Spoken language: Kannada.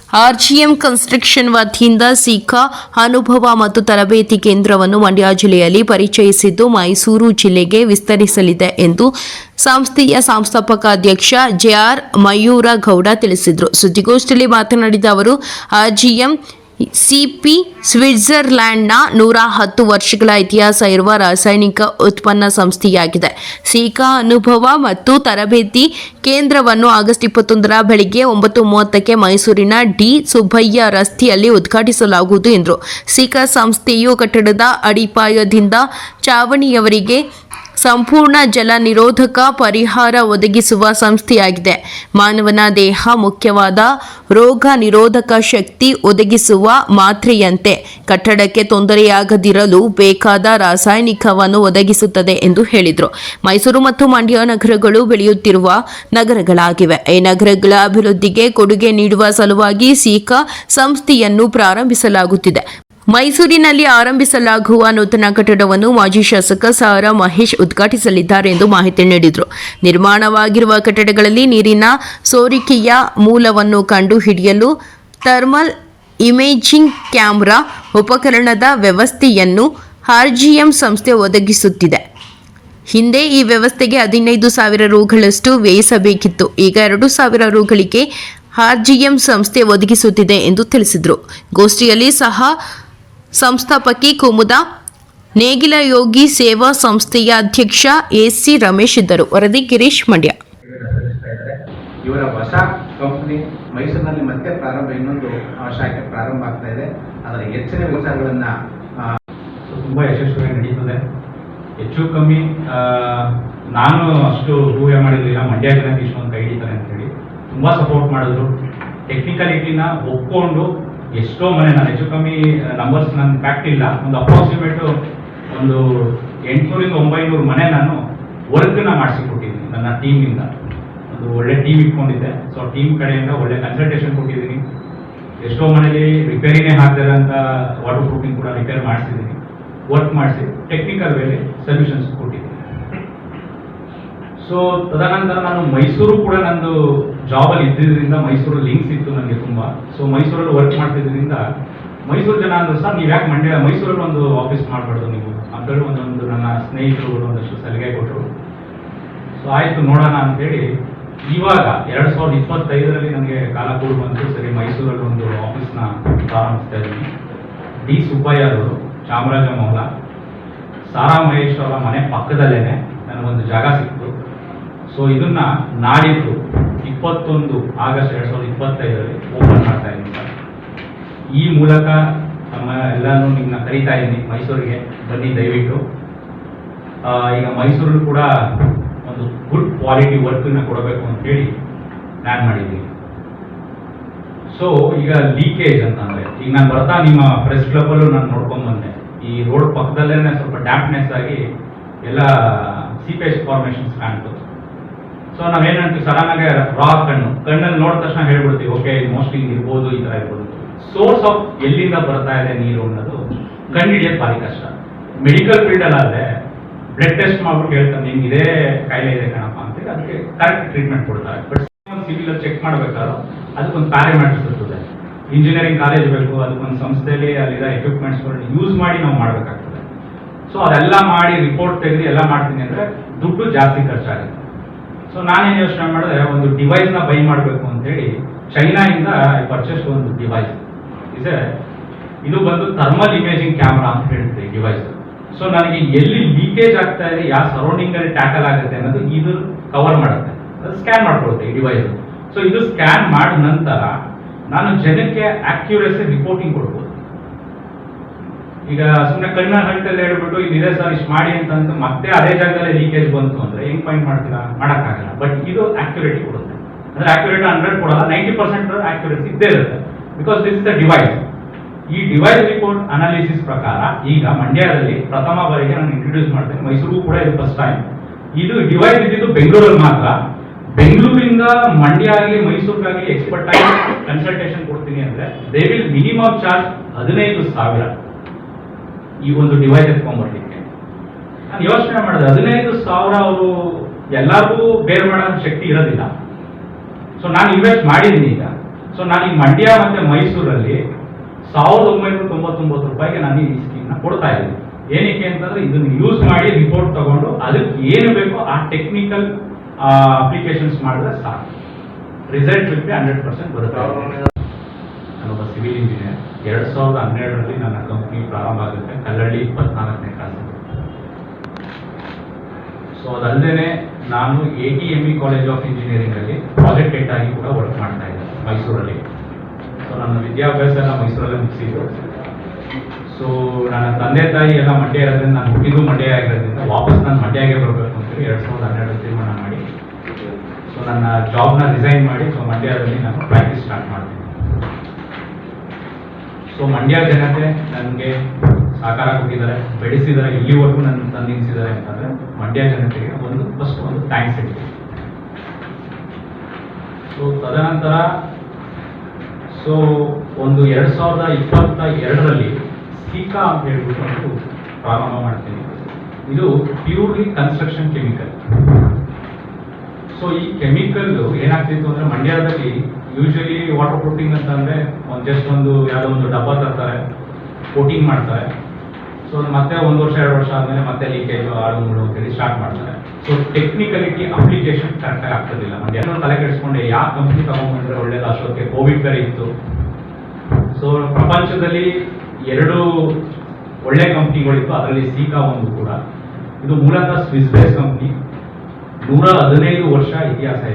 ಆರ್ಜಿಎಂ ಕನ್ಸ್ಟ್ರಕ್ಷನ್ ವತಿಯಿಂದ ಸಿಕಾ ಅನುಭವ ಮತ್ತು ತರಬೇತಿ ಕೇಂದ್ರವನ್ನು ಮಂಡ್ಯ ಜಿಲ್ಲೆಯಲ್ಲಿ ಪರಿಚಯಿಸಿದ್ದು ಮೈಸೂರು ಜಿಲ್ಲೆಗೆ ವಿಸ್ತರಿಸಲಿದೆ ಎಂದು ಸಂಸ್ಥೆಯ ಸಂಸ್ಥಾಪಕ ಅಧ್ಯಕ್ಷ ಜೆಆರ್ ಮಯೂರಗೌಡ ತಿಳಿಸಿದರು. ಸುದ್ದಿಗೋಷ್ಠಿಯಲ್ಲಿ ಮಾತನಾಡಿದ ಅವರು, ಆರ್ಜಿಎಂ ಸಿಪಿ ಸ್ವಿಟ್ಜರ್ಲ್ಯಾಂಡ್ನ 110 ವರ್ಷಗಳ ಇತಿಹಾಸ ಇರುವ ರಾಸಾಯನಿಕ ಉತ್ಪನ್ನ ಸಂಸ್ಥೆಯಾಗಿದೆ. ಸಿಕಾ ಅನುಭವ ಮತ್ತು ತರಬೇತಿ ಕೇಂದ್ರವನ್ನು ಆಗಸ್ಟ್ 21ರ ಬೆಳಗ್ಗೆ 9:30ಕ್ಕೆ ಮೈಸೂರಿನ ಡಿ. ಸುಬ್ಬಯ್ಯ ರಸ್ತೆಯಲ್ಲಿ ಉದ್ಘಾಟಿಸಲಾಗುವುದು ಎಂದರು. ಸಿಕಾ ಸಂಸ್ಥೆಯು ಕಟ್ಟಡದ ಅಡಿಪಾಯದಿಂದ ಚಾವಣಿಯವರೆಗೆ ಸಂಪೂರ್ಣ ಜಲ ನಿರೋಧಕ ಪರಿಹಾರ ಒದಗಿಸುವ ಸಂಸ್ಥೆಯಾಗಿದೆ. ಮಾನವನ ದೇಹ ಮುಖ್ಯವಾದ ರೋಗ ನಿರೋಧಕ ಶಕ್ತಿ ಒದಗಿಸುವ ಮಾತ್ರೆಯಂತೆ ಕಟ್ಟಡಕ್ಕೆ ತೊಂದರೆಯಾಗದಿರಲು ಬೇಕಾದ ರಾಸಾಯನಿಕವನ್ನು ಒದಗಿಸುತ್ತದೆ ಎಂದು ಹೇಳಿದರು. ಮೈಸೂರು ಮತ್ತು ಮಂಡ್ಯ ನಗರಗಳು ಬೆಳೆಯುತ್ತಿರುವ ನಗರಗಳಾಗಿವೆ. ಈ ನಗರಗಳ ಅಭಿವೃದ್ಧಿಗೆ ಕೊಡುಗೆ ನೀಡುವ ಸಲುವಾಗಿ ಸಿಕಾ ಸಂಸ್ಥೆಯನ್ನು ಪ್ರಾರಂಭಿಸಲಾಗುತ್ತಿದೆ. ಮೈಸೂರಿನಲ್ಲಿ ಆರಂಭಿಸಲಾಗುವ ನೂತನ ಕಟ್ಟಡವನ್ನು ಮಾಜಿ ಶಾಸಕ ಸಾರಾ ಮಹೇಶ್ ಉದ್ಘಾಟಿಸಲಿದ್ದಾರೆ ಎಂದು ಮಾಹಿತಿ ನೀಡಿದರು. ನಿರ್ಮಾಣವಾಗಿರುವ ಕಟ್ಟಡಗಳಲ್ಲಿ ನೀರಿನ ಸೋರಿಕೆಯ ಮೂಲವನ್ನು ಕಂಡುಹಿಡಿಯಲು ಥರ್ಮಲ್ ಇಮೇಜಿಂಗ್ ಕ್ಯಾಮೆರಾ ಉಪಕರಣದ ವ್ಯವಸ್ಥೆಯನ್ನು ಆರ್ಜಿಎಂ ಸಂಸ್ಥೆ ಒದಗಿಸುತ್ತಿದೆ. ಹಿಂದೆ ಈ ವ್ಯವಸ್ಥೆಗೆ 15,000 ರೂಗಳಷ್ಟು ವ್ಯಯಿಸಬೇಕಿತ್ತು. ಈಗ 2,000 ರೂಗಳಿಗೆ ಆರ್ಜಿಎಂ ಸಂಸ್ಥೆ ಒದಗಿಸುತ್ತಿದೆ ಎಂದು ತಿಳಿಸಿದರು. ಗೋಷ್ಠಿಯಲ್ಲಿ ಸಹ ಸಂಸ್ಥಾಪಕಿ ಕುಮುದಾ, ನೇಗಿಲ ಯೋಗಿ ಸೇವಾ ಸಂಸ್ಥೆಯ ಅಧ್ಯಕ್ಷ ಎಸಿ ರಮೇಶ್ ಇದ್ದರು. ವರದಿ ಗಿರೀಶ್, ಮಂಡ್ಯ. ಇವರ ಹೊಸ ಕಂಪನಿ ಮೈಸೂರಿನಲ್ಲಿ ಮತ್ತೆ ಇನ್ನೊಂದು ಶಾಖೆ ಪ್ರಾರಂಭ ಆಗ್ತಾ ಇದೆ. ಅದರ ಹೆಚ್ಚಿನ ವಿಚಾರಗಳನ್ನ ತುಂಬಾ ಯಶಸ್ವಿಯಾಗಿ ನಡೀತದೆ. ಹೆಚ್ಚು ಕಮ್ಮಿ ನಾನು ಅಷ್ಟು ಊಹೆ ಮಾಡಿರಲಿಲ್ಲ ಮಂಡ್ಯ ಜನಕ್ಕೆ ಇಷ್ಟೊಂದು ಕೈ ಹಿಡಿತಾರೆ ಅಂತ ಹೇಳಿ. ತುಂಬಾ ಸಪೋರ್ಟ್ ಮಾಡಿದ್ರು. ಟೆಕ್ನಿಕಲಿಟಿನ ಒಪ್ಕೊಂಡು ಎಷ್ಟೋ ಮನೆ, ನಾನು ಹೆಚ್ಚು ಕಮ್ಮಿ ನಂಬರ್ಸ್ ನನ್ನ ಫ್ಯಾಕ್ಟ್ ಇಲ್ಲ, ಒಂದು ಅಪ್ರಾಕ್ಸಿಮೇಟ್ ಒಂದು 800-900 ಮನೆ ನಾನು ವರ್ಕ್ನ ಮಾಡಿಸಿಕೊಟ್ಟಿದ್ದೀನಿ ನನ್ನ ಟೀಮಿಂದ. ಒಂದು ಒಳ್ಳೆ ಟೀಮ್ ಇಟ್ಕೊಂಡಿದ್ದೆ. ಸೊ ಟೀಮ್ ಕಡೆಯಿಂದ ಒಳ್ಳೆ ಕನ್ಸಲ್ಟೇಷನ್ ಕೊಟ್ಟಿದ್ದೀನಿ. ಎಷ್ಟೋ ಮನೇಲಿ ರಿಪೇರಿನೇ ಹಾಕ್ದಿರೋಂಥ ವಾಟರ್ ಪ್ರೂಫಿಂಗ್ ಕೂಡ ರಿಪೇರ್ ಮಾಡಿಸಿದ್ದೀನಿ, ವರ್ಕ್ ಮಾಡಿಸಿ ಟೆಕ್ನಿಕಲ್ ವೇಲಿ ಸೊಲ್ಯೂಷನ್ಸ್ ಕೊಟ್ಟಿದ್ದೀನಿ. ಸೊ ತದನಂತರ ನಾನು ಮೈಸೂರು ಕೂಡ ನಂದು ಜಾಬಲ್ಲಿ ಇದ್ದಿದ್ದರಿಂದ ಮೈಸೂರು ಲಿಂಕ್ಸ್ ಇತ್ತು ನನಗೆ ತುಂಬ. ಸೊ ಮೈಸೂರಲ್ಲಿ ವರ್ಕ್ ಮಾಡ್ತಿದ್ದರಿಂದ ಮೈಸೂರು ಜನ ಅಂದ್ರೆ, ಸರ್ ನೀವು ಯಾಕೆ ಮೈಸೂರಲ್ಲಿ ಒಂದು ಆಫೀಸ್ ಮಾಡಬಾರ್ದು ನೀವು ಅಂತೇಳಿ ಒಂದೊಂದು ನನ್ನ ಸ್ನೇಹಿತರು ಒಂದಷ್ಟು ಸಲಹೆ ಕೊಟ್ಟರು. ಸೊ ಆಯಿತು ನೋಡೋಣ ಅಂತೇಳಿ ಇವಾಗ 2025ರಲ್ಲಿ ನನಗೆ ಕಾಲ ಕೂಡ ಬಂತು. ಸರಿ, ಮೈಸೂರಲ್ಲಿ ಒಂದು ಆಫೀಸ್ನ ಪ್ರಾರಂಭಿಸ್ತಾ ಇದ್ದೀನಿ. ಡಿ. ಸುಬ್ಬಯ್ಯ ಅವರು, ಚಾಮರಾಜಮೌಲ, ಸಾರಾ ಮಹೇಶ್ ಅವರ ಮನೆ ಪಕ್ಕದಲ್ಲೇ ನನಗೊಂದು ಜಾಗ ಸಿಕ್ತು. ಸೊ ಇದನ್ನ ನಾಡಿದ್ದು 21 ಆಗಸ್ಟ್ 2025ರಲ್ಲಿ ಓಪನ್ ಮಾಡ್ತಾ ಇದ್ದೀನಿ ಸರ್. ಈ ಮೂಲಕ ನಮ್ಮ ಎಲ್ಲರೂ ನಿಮ್ಮನ್ನ ಕರೀತಾ ಇದ್ದೀನಿ ಮೈಸೂರಿಗೆ ಬನ್ನಿ ದಯವಿಟ್ಟು. ಈಗ ಮೈಸೂರಲ್ಲಿ ಕೂಡ ಒಂದು ಗುಡ್ ಕ್ವಾಲಿಟಿ ವರ್ಕ್ನ ಕೊಡಬೇಕು ಅಂತೇಳಿ ಪ್ಲ್ಯಾನ್ ಮಾಡಿದ್ದೀನಿ. ಸೊ ಈಗ ಲೀಕೇಜ್ ಅಂತಂದರೆ, ಈಗ ನಾನು ಬರ್ತಾ ನಿಮ್ಮ ಪ್ರೆಸ್ ಕ್ಲಬ್ಬಲ್ಲೂ ನಾನು ನೋಡ್ಕೊಂಡು ಬಂದೆ, ಈ ರೋಡ್ ಪಕ್ಕದಲ್ಲೇ ಸ್ವಲ್ಪ ಡ್ಯಾಮ್ನೆಸ್ ಆಗಿ ಎಲ್ಲ ಸೀಪೇಜ್ ಫಾರ್ಮೇಷನ್ಸ್ ಕಾಣ್ತು. ಸೊ ನಾವೇನಂತೀವಿ, ಸಡನ್ನಾಗೆ ರಾ ಕಣ್ಣಲ್ಲಿ ನೋಡಿದ ತಕ್ಷಣ ಹೇಳ್ಬಿಡ್ತೀವಿ, ಓಕೆ ಮೋಸ್ಟ್ಲಿ ಇರ್ಬೋದು, ಈ ಥರ ಇರ್ಬೋದು. ಸೋರ್ಸ್ ಆಫ್ ಎಲ್ಲಿಂದ ಬರ್ತಾ ಇದೆ ನೀರು ಅನ್ನೋದು ಕಂಡು ಹಿಡಿಯೋದು ಭಾರಿ ಕಷ್ಟ. ಮೆಡಿಕಲ್ ಫೀಲ್ಡಲ್ಲಾದರೆ ಬ್ಲಡ್ ಟೆಸ್ಟ್ ಮಾಡ್ಬಿಟ್ಟು ಹೇಳ್ತಾನೆ ನಿಮ್ಗೆ ಇದೇ ಕಾಯಿಲೆ ಇದೆ ಕಣಪ್ಪ ಅಂತೇಳಿ ಅದಕ್ಕೆ ಕರೆಕ್ಟ್ ಟ್ರೀಟ್ಮೆಂಟ್ ಕೊಡ್ತಾರೆ. ಬಟ್ ಸಿವಿಲ್ ಚೆಕ್ ಮಾಡಬೇಕಾದ್ರೂ ಅದಕ್ಕೊಂದು ಪ್ಯಾರಾಮೀಟರ್ಸ್ ಇರ್ತದೆ. ಇಂಜಿನಿಯರಿಂಗ್ ಕಾಲೇಜ್ ಬೇಕು, ಅದಕ್ಕೊಂದು ಸಂಸ್ಥೆಯಲ್ಲಿ ಅಲ್ಲಿರೋ ಎಕ್ವಿಪ್ಮೆಂಟ್ಸ್ಗಳನ್ನ ಯೂಸ್ ಮಾಡಿ ನಾವು ಮಾಡಬೇಕಾಗ್ತದೆ. ಸೊ ಅದೆಲ್ಲ ಮಾಡಿ ರಿಪೋರ್ಟ್ ತೆಗೆದು ಎಲ್ಲ ಮಾಡ್ತೀನಿ ಅಂದರೆ ದುಡ್ಡು ಜಾಸ್ತಿ ಖರ್ಚಾಗುತ್ತೆ. ಸೊ ನಾನೇನು ಯೋಚನೆ ಮಾಡಿದೆ, ಒಂದು ಡಿವೈಸ್ನ ಬೈ ಮಾಡಬೇಕು ಅಂತೇಳಿ ಚೈನಾಯಿಂದ ಪರ್ಚೇಸ್ ಒಂದು ಡಿವೈಸ್ ಇದು ಬಂದು ಥರ್ಮಲ್ ಇಮೇಜಿಂಗ್ ಕ್ಯಾಮ್ರಾ ಅಂತ ಹೇಳ್ತೀವಿ ಈ ಡಿವೈಸ್. ಸೊ ನನಗೆ ಎಲ್ಲಿ ಲೀಕೇಜ್ ಆಗ್ತಾ ಇದೆ, ಯಾವ ಸರೌಂಡಿಂಗಲ್ಲಿ ಟ್ಯಾಕಲ್ ಆಗುತ್ತೆ ಅನ್ನೋದು ಇದು ಕವರ್ ಮಾಡುತ್ತೆ, ಅದು ಸ್ಕ್ಯಾನ್ ಮಾಡ್ಕೊಳುತ್ತೆ ಈ ಡಿವೈಸ್. ಸೊ ಇದು ಸ್ಕ್ಯಾನ್ ಮಾಡಿದ ನಂತರ ನಾನು ಜನಕ್ಕೆ ಆಕ್ಯುರೇಸಿ ರಿಪೋರ್ಟಿಂಗ್ ಕೊಡ್ಬೋದು. ಈಗ ಸುಮ್ಮನೆ ಕಣ್ಣ ಹಂಟಲ್ಲಿ ಹೇಳ್ಬಿಟ್ಟು ಇದಿದೆ ಸರ್ ಇಷ್ಟು ಮಾಡಿ ಅಂತಂತ ಮತ್ತೆ ಅದೇ ಜಾಗದಲ್ಲಿ ಲೀಕೇಜ್ ಬಂತು ಅಂದರೆ ಹೆಂಗೆ ಫೈಂಡ್ ಮಾಡ್ತೀರಾ, ಮಾಡೋಕ್ಕಾಗಲ್ಲ. ಬಟ್ ಇದು ಆಕ್ಯುರೇಟಿ ಕೊಡುತ್ತೆ. ಅಂದರೆ ಆಕ್ಯುರೇಟ್ 100 ಕೊಡಲ್ಲ, 90% ಆಕ್ಯುರೇಸಿ ಇದ್ದೇ ಇರುತ್ತೆ. Because this is the device. ಈ ಡಿವೈಸ್ ರಿಪೋರ್ಟ್ ಅನಾಲಿಸಿಸ್ ಪ್ರಕಾರ ಈಗ ಮಂಡ್ಯದಲ್ಲಿ ಪ್ರಥಮ ಬಾರಿಗೆ ನಾನು ಇಂಟ್ರೊಡ್ಯೂಸ್ ಮಾಡ್ತೇನೆ. ಮೈಸೂರು ಕೂಡ ಇದು ಫಸ್ಟ್ ಟೈಮ್. ಇದು ಡಿವೈಸ್ ಇದ್ದಿದ್ದು ಬೆಂಗಳೂರಲ್ಲಿ ಮಾತ್ರ. ಬೆಂಗಳೂರಿಂದ ಮಂಡ್ಯ ಆಗಲಿ ಮೈಸೂರಿಗಾಗಲಿ ಎಕ್ಸ್ಪರ್ಟ್ ಆಗಿ ಕನ್ಸಲ್ಟೇಷನ್ ಕೊಡ್ತೀನಿ ಅಂದರೆ ದೇ ವಿಲ್ ಮಿನಿಮಮ್ ಚಾರ್ಜ್ 15,000 ಈ ಒಂದು ಡಿವೈಸ್ ಎತ್ಕೊಂಡ್ಬರ್ಲಿಕ್ಕೆ. ನಾನು ಯೋಚನೆ ಮಾಡಿದೆ, 15,000 ಅವರು ಎಲ್ಲರಿಗೂ ಬೇರೆ ಮಾಡೋ ಶಕ್ತಿ ಇರೋದಿಲ್ಲ. ಸೊ ನಾನು ಇನ್ವೆಸ್ಟ್ ಮಾಡಿದ್ದೀನಿ ಈಗ. ಸೊ ನಾನು ಈ ಮಂಡ್ಯ ಮತ್ತೆ ಮೈಸೂರಲ್ಲಿ 1999 ರೂಪಾಯಿಗೆ ನಾನು ಈ ಸ್ಕೀಮ್ನ ಕೊಡ್ತಾ ಇದ್ದೀನಿ. ಏನಕ್ಕೆ ಅಂತಂದ್ರೆ ಇದನ್ನು ಯೂಸ್ ಮಾಡಿ ರಿಪೋರ್ಟ್ ತಗೊಂಡು ಅದಕ್ಕೆ ಏನು ಬೇಕೋ ಆ ಟೆಕ್ನಿಕಲ್ ಅಪ್ಲಿಕೇಶನ್ಸ್ ಮಾಡಿದ್ರೆ ಸಾಕು, ರಿಸಲ್ಟ್ ವಿಲ್ ಬಿ 100% ಬರುತ್ತೆ. ನಾನೊಬ್ಬ ಸಿವಿಲ್ ಇಂಜಿನಿಯರ್. 2012ರಲ್ಲಿ ನನ್ನ ಕಂಪ್ನಿ ಪ್ರಾರಂಭ ಆಗುತ್ತೆ, ಕಲ್ಲಳ್ಳಿ 24ನೇ ಕ್ಲಾಸ್. ಸೊ ಅದಲ್ಲದೆ ನಾನು ATME ಕಾಲೇಜ್ ಆಫ್ ಇಂಜಿನಿಯರಿಂಗ್ ಅಲ್ಲಿ ಪ್ರಾಜೆಕ್ಟ್ ಹೆಡ್ ಆಗಿ ಕೂಡ ವರ್ಕ್ ಮಾಡ್ತಾ ಇದ್ದೆ ಮೈಸೂರಲ್ಲಿ. ಸೊ ನನ್ನ ವಿದ್ಯಾಭ್ಯಾಸ ಎಲ್ಲ ಮೈಸೂರಲ್ಲೇ ಮುಗಿಸಿದ್ದು. ಸೊ ನನ್ನ ತಂದೆ ತಾಯಿ ಎಲ್ಲ ಮಂಡ್ಯ ಇರೋದ್ರಿಂದ, ನಾನು ಹುಟ್ಟಿದ್ದು ಮಂಡ್ಯ ಆಗಿರೋದ್ರಿಂದ ವಾಪಸ್ ನಾನು ಮಂಡ್ಯಗೆ ಬರಬೇಕು ಅಂತೇಳಿ 2012 ತೀರ್ಮಾನ ಮಾಡಿ ಸೊ ನನ್ನ ಜಾಬ್ನ ರಿಸೈನ್ ಮಾಡಿ ಸೊ ಮಂಡ್ಯದಲ್ಲಿ ನಾನು ಪ್ರಾಕ್ಟೀಸ್ ಸ್ಟಾರ್ಟ್ ಮಾಡ್ತೀನಿ. ಸೊ ಮಂಡ್ಯ ಜನತೆ ನನಗೆ ಸಹಕಾರ ಕೊಟ್ಟಿದ್ದಾರೆ, ಬೆಳೆಸಿದ್ದಾರೆ, ಇಲ್ಲಿವರೆಗೂ ನನ್ನ ತಂದು ನಿಲ್ಲಿಸಿದ್ದಾರೆ ಅಂತಂದರೆ ಮಂಡ್ಯ ಜನತೆಗೆ ಫಸ್ಟ್ ಒಂದು ಥ್ಯಾಂಕ್ಸ್ ಹೇಳ್ತೀನಿ. ಸೊ ತದನಂತರ ಸೊ ಒಂದು 2022ರಲ್ಲಿ ಸೀಕಾ ಅಂತ ಹೇಳ್ಬಿಟ್ಟು ಒಂದು ಪ್ರಾರಂಭ ಮಾಡ್ತೀನಿ. ಇದು ಪ್ಯೂರ್ಲಿ ಕನ್ಸ್ಟ್ರಕ್ಷನ್ ಕೆಮಿಕಲ್. ಸೊ ಈ ಕೆಮಿಕಲ್ ಏನಾಗ್ತಿತ್ತು ಅಂದರೆ ಮಂಡ್ಯದಲ್ಲಿ ಯೂಶಲಿ ವಾಟರ್ ಪ್ರೂಫಿಂಗ್ ಅಂತಂದರೆ ಜಸ್ಟ್ ಯಾವುದೋ ಒಂದು ಡಬ್ಬ ತರ್ತಾರೆ, ಕೋಟಿಂಗ್ ಮಾಡ್ತಾರೆ. ಸೊ ಮತ್ತೆ 1 ವರ್ಷ 2 ವರ್ಷ ಆದಮೇಲೆ ಮತ್ತೆ ಲೀಕೇಜ್ ಆಳುಗಳು ಅಂತೇಳಿ ಸ್ಟಾರ್ಟ್ ಮಾಡ್ತಾರೆ. ಸೊ ಟೆಕ್ನಿಕಲಿಟಿ ಅಪ್ಲಿಕೇಶನ್ ಕರೆಕ್ಟಾಗಿ ಆಗ್ತಿರ್ಲಿಲ್ಲ. ಮಂಡ್ಯ ತಲೆ ಕೆಡಿಸ್ಕೊಂಡೆ ಯಾವ ಕಂಪ್ನಿ ತಗೊಂಡ್ಬಂದ್ರೆ ಒಳ್ಳೇದು. ಅಷ್ಟೊತ್ತಿಗೆ ಕೋವಿಡ್ ಬೇರೆ ಇತ್ತು. ಸೊ ಪ್ರಪಂಚದಲ್ಲಿ 2 ಒಳ್ಳೆ ಕಂಪ್ನಿಗಳಿತ್ತು, ಅದರಲ್ಲಿ ಸೀಕಾ ಒಂದು ಕೂಡ. ಇದು ಮೂಲತಃ ಸ್ವಿಸ್ ಬೇಸ್ ಕಂಪ್ನಿ, 115 ವರ್ಷ ಇತಿಹಾಸ ಇದೆ.